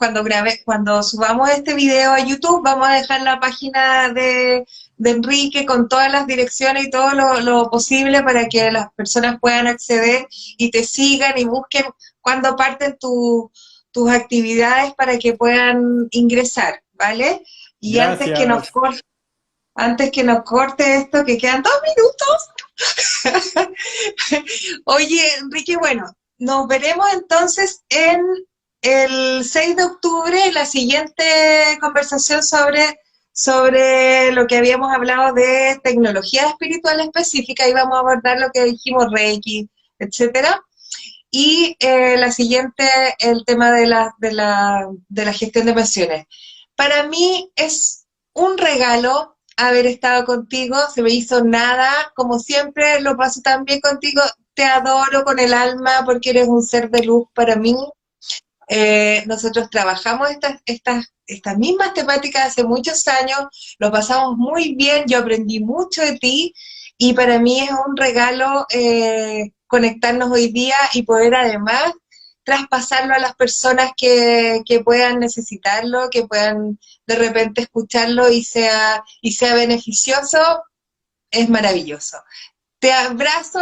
cuando subamos este video a YouTube, vamos a dejar la página de Enrique con todas las direcciones y todo lo posible para que las personas puedan acceder y te sigan y busquen cuando parten tus actividades para que puedan ingresar, ¿vale? Y Gracias. antes que nos corte esto, que quedan 2 minutos. Oye, Enrique, bueno, nos veremos entonces en el 6 de octubre, en la siguiente conversación sobre lo que habíamos hablado de tecnología espiritual específica, y vamos a abordar lo que dijimos, Reiki, etcétera. Y la siguiente, el tema de la gestión de emociones. Para mí es un regalo haber estado contigo, se me hizo nada, como siempre lo paso tan bien contigo, te adoro con el alma porque eres un ser de luz para mí. Nosotros trabajamos estas mismas temáticas hace muchos años, lo pasamos muy bien, yo aprendí mucho de ti y para mí es un regalo conectarnos hoy día y poder además traspasarlo a las personas que puedan necesitarlo, que puedan de repente escucharlo y sea beneficioso. Es maravilloso. Te abrazo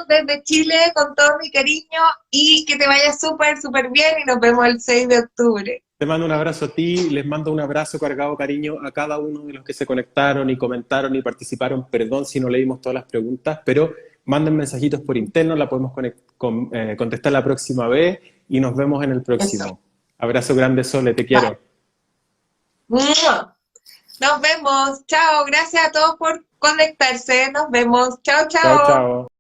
desde Chile con todo mi cariño y que te vaya súper, súper bien y nos vemos el 6 de octubre. Te mando un abrazo a ti, les mando un abrazo cargado de cariño a cada uno de los que se conectaron y comentaron y participaron. Perdón si no leímos todas las preguntas, pero manden mensajitos por interno, la podemos contestar la próxima vez y nos vemos en el próximo. Eso. Abrazo grande, Sole, te quiero. Nos vemos, chao, gracias a todos por conectarse, nos vemos, chao, chao. Chao, chao.